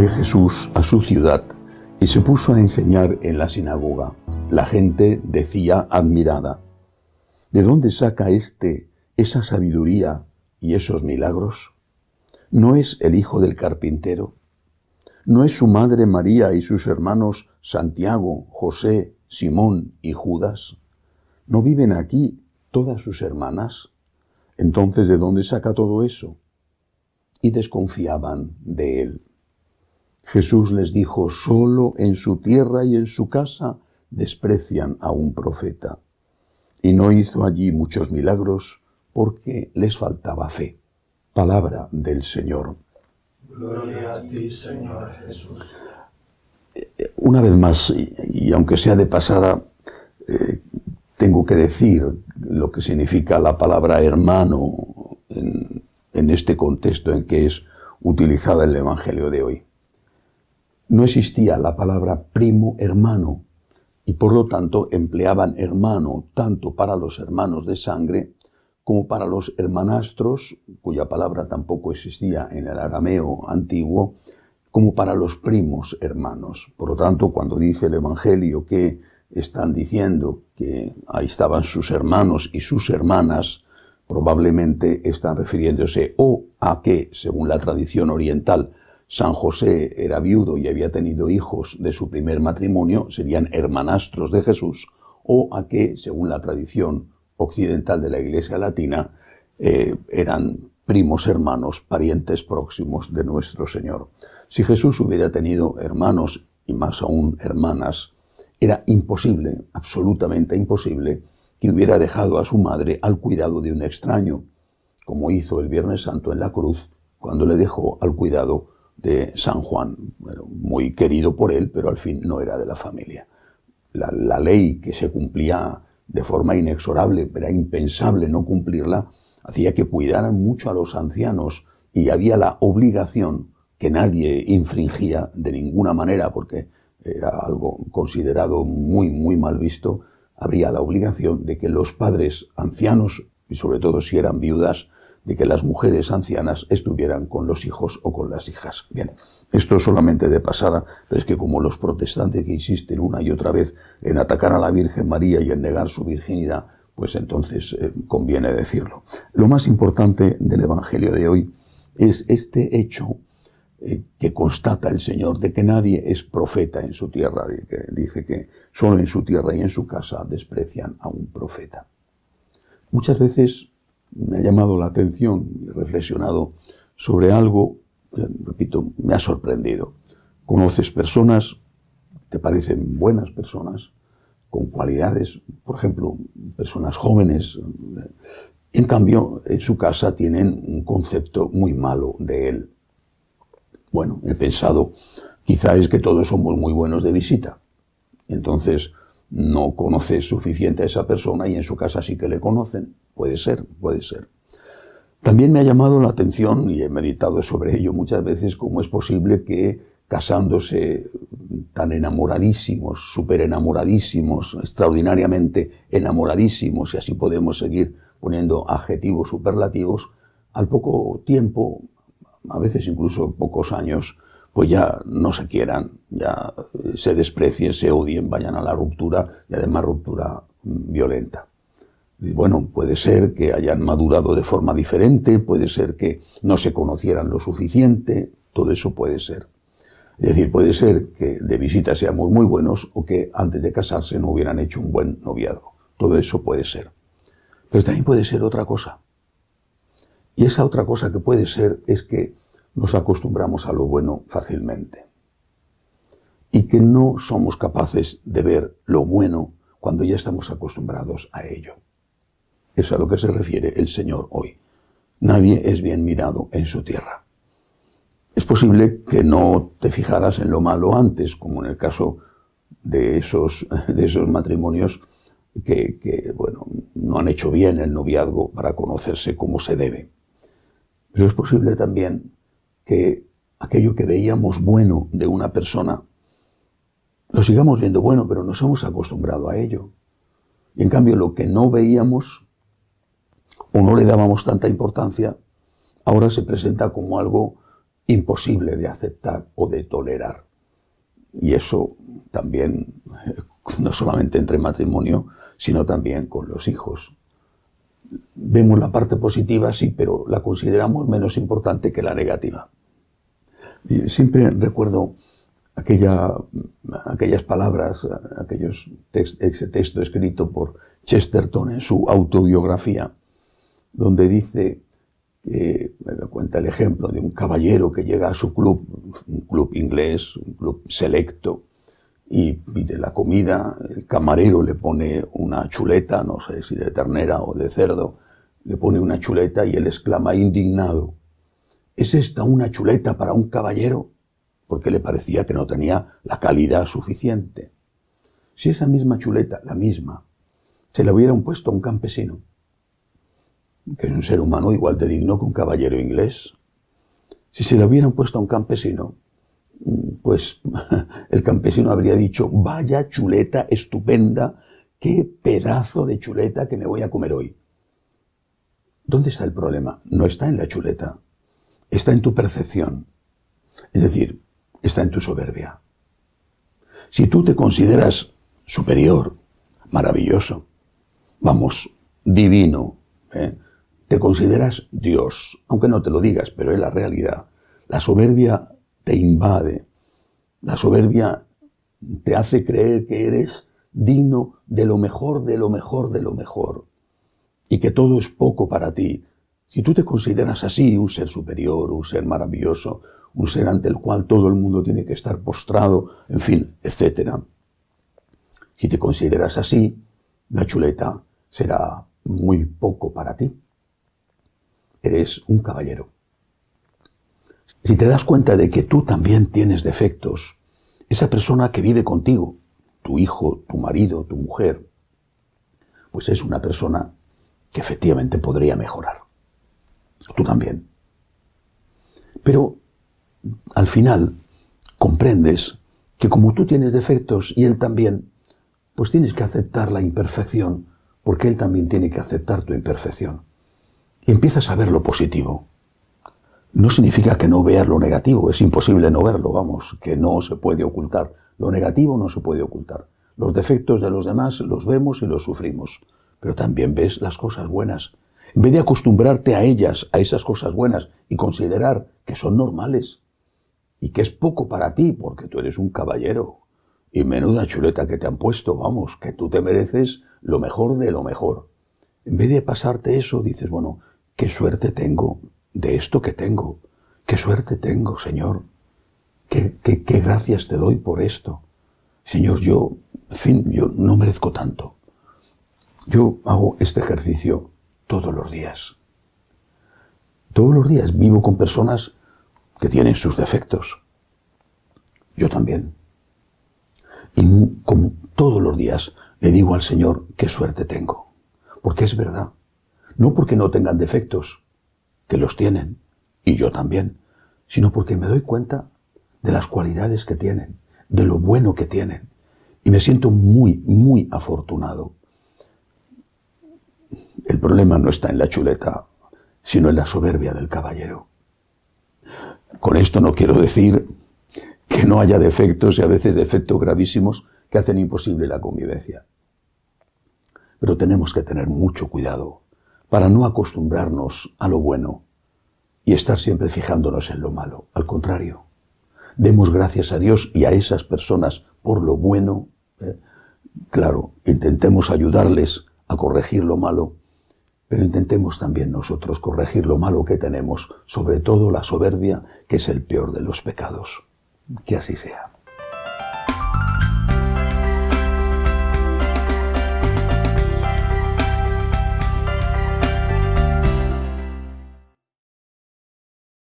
Fue Jesús a su ciudad y se puso a enseñar en la sinagoga. La gente decía admirada: ¿de dónde saca esa sabiduría y esos milagros? ¿No es el hijo del carpintero? ¿No es su madre María y sus hermanos Santiago, José, Simón y Judas? ¿No viven aquí todas sus hermanas? Entonces, ¿de dónde saca todo eso? Y desconfiaban de él. Jesús les dijo: solo en su tierra y en su casa desprecian a un profeta. Y no hizo allí muchos milagros porque les faltaba fe. Palabra del Señor. Gloria a ti, Señor Jesús. Una vez más, y aunque sea de pasada, tengo que decir lo que significa la palabra hermano en este contexto en que es utilizada en el Evangelio de hoy. No existía la palabra primo hermano y por lo tanto empleaban hermano tanto para los hermanos de sangre como para los hermanastros, cuya palabra tampoco existía en el arameo antiguo, como para los primos hermanos. Por lo tanto, cuando dice el Evangelio que están diciendo que ahí estaban sus hermanos y sus hermanas, probablemente están refiriéndose o a que, según la tradición oriental, San José era viudo y había tenido hijos de su primer matrimonio, serían hermanastros de Jesús, o a que, según la tradición occidental de la Iglesia latina, eran primos hermanos, parientes próximos de nuestro Señor. Si Jesús hubiera tenido hermanos y más aún hermanas, era imposible, absolutamente imposible, que hubiera dejado a su madre al cuidado de un extraño, como hizo el Viernes Santo en la cruz, cuando le dejó al cuidado de San Juan, bueno, muy querido por él, pero al fin no era de la familia. La ley que se cumplía de forma inexorable, era impensable no cumplirla, hacía que cuidaran mucho a los ancianos y había la obligación que nadie infringía de ninguna manera, porque era algo considerado muy, muy mal visto, habría la obligación de que los padres ancianos, y sobre todo si eran viudas, de que las mujeres ancianas estuvieran con los hijos o con las hijas. Bien, esto solamente de pasada, pero es que como los protestantes que insisten una y otra vez en atacar a la Virgen María y en negar su virginidad, pues entonces conviene decirlo. Lo más importante del Evangelio de hoy es este hecho que constata el Señor de que nadie es profeta en su tierra, de que dice que solo en su tierra y en su casa desprecian a un profeta. Muchas veces me ha llamado la atención y he reflexionado sobre algo que, repito, me ha sorprendido. Conoces personas, te parecen buenas personas, con cualidades, por ejemplo, personas jóvenes, en cambio, en su casa tienen un concepto muy malo de él. Bueno, he pensado, quizá es que todos somos muy buenos de visita. Entonces, no conoces suficiente a esa persona y en su casa sí que le conocen. Puede ser, puede ser. También me ha llamado la atención, y he meditado sobre ello muchas veces, cómo es posible que casándose tan enamoradísimos, súper enamoradísimos, extraordinariamente enamoradísimos, y así podemos seguir poniendo adjetivos superlativos, al poco tiempo, a veces incluso pocos años, pues ya no se quieran, ya se desprecien, se odien, vayan a la ruptura, y además ruptura violenta. Y bueno, puede ser que hayan madurado de forma diferente, puede ser que no se conocieran lo suficiente, todo eso puede ser. Es decir, puede ser que de visita seamos muy buenos o que antes de casarse no hubieran hecho un buen noviazgo. Todo eso puede ser. Pero también puede ser otra cosa. Y esa otra cosa que puede ser es que nos acostumbramos a lo bueno fácilmente. Y que no somos capaces de ver lo bueno cuando ya estamos acostumbrados a ello. Es a lo que se refiere el Señor hoy. Nadie es bien mirado en su tierra. Es posible que no te fijaras en lo malo antes, como en el caso de esos matrimonios que bueno, no han hecho bien el noviazgo para conocerse como se debe. Pero es posible también que aquello que veíamos bueno de una persona lo sigamos viendo bueno, pero nos hemos acostumbrado a ello. Y en cambio lo que no veíamos o no le dábamos tanta importancia, ahora se presenta como algo imposible de aceptar o de tolerar. Y eso también, no solamente entre matrimonio, sino también con los hijos. Vemos la parte positiva, sí, pero la consideramos menos importante que la negativa. Y siempre recuerdo aquellas palabras, ese texto escrito por Chesterton en su autobiografía, donde dice, me cuenta el ejemplo de un caballero que llega a su club, un club inglés, un club selecto, y pide la comida, el camarero le pone una chuleta, no sé si de ternera o de cerdo, le pone una chuleta y él exclama indignado, ¿es esta una chuleta para un caballero? Porque le parecía que no tenía la calidad suficiente. Si esa misma chuleta, la misma, se la hubieran puesto a un campesino, que es un ser humano igual de digno que un caballero inglés, si se la hubieran puesto a un campesino, pues el campesino habría dicho, vaya chuleta estupenda, qué pedazo de chuleta que me voy a comer hoy. ¿Dónde está el problema? No está en la chuleta, está en tu percepción, es decir, está en tu soberbia. Si tú te consideras superior, maravilloso, vamos, divino, te consideras Dios, aunque no te lo digas, pero es la realidad. La soberbia te invade, la soberbia te hace creer que eres digno de lo mejor, de lo mejor, de lo mejor, y que todo es poco para ti. Si tú te consideras así, un ser superior, un ser maravilloso, un ser ante el cual todo el mundo tiene que estar postrado, en fin, etc. Si te consideras así, la chuleta será muy poco para ti. Eres un caballero. Si te das cuenta de que tú también tienes defectos, esa persona que vive contigo, tu hijo, tu marido, tu mujer, pues es una persona que efectivamente podría mejorar. Tú también. Pero al final comprendes que como tú tienes defectos y él también, pues tienes que aceptar la imperfección, porque él también tiene que aceptar tu imperfección. Y empiezas a ver lo positivo. No significa que no veas lo negativo, es imposible no verlo, vamos, que no se puede ocultar. Lo negativo no se puede ocultar. Los defectos de los demás los vemos y los sufrimos, pero también ves las cosas buenas. En vez de acostumbrarte a ellas, a esas cosas buenas, y considerar que son normales, y que es poco para ti, porque tú eres un caballero, y menuda chuleta que te han puesto, vamos, que tú te mereces lo mejor de lo mejor. En vez de pasarte eso, dices, bueno, qué suerte tengo de esto que tengo, qué suerte tengo, Señor, qué gracias te doy por esto. Señor, yo no merezco tanto. Yo hago este ejercicio todos los días. Todos los días vivo con personas que tienen sus defectos. Yo también. Y todos los días le digo al Señor qué suerte tengo. Porque es verdad. No porque no tengan defectos, que los tienen, y yo también, sino porque me doy cuenta de las cualidades que tienen, de lo bueno que tienen. Y me siento muy, muy afortunado. El problema no está en la chuleta, sino en la soberbia del caballero. Con esto no quiero decir que no haya defectos, y a veces defectos gravísimos, que hacen imposible la convivencia. Pero tenemos que tener mucho cuidado para no acostumbrarnos a lo bueno y estar siempre fijándonos en lo malo. Al contrario, demos gracias a Dios y a esas personas por lo bueno. Claro, intentemos ayudarles a corregir lo malo, pero intentemos también nosotros corregir lo malo que tenemos, sobre todo la soberbia, que es el peor de los pecados. Que así sea.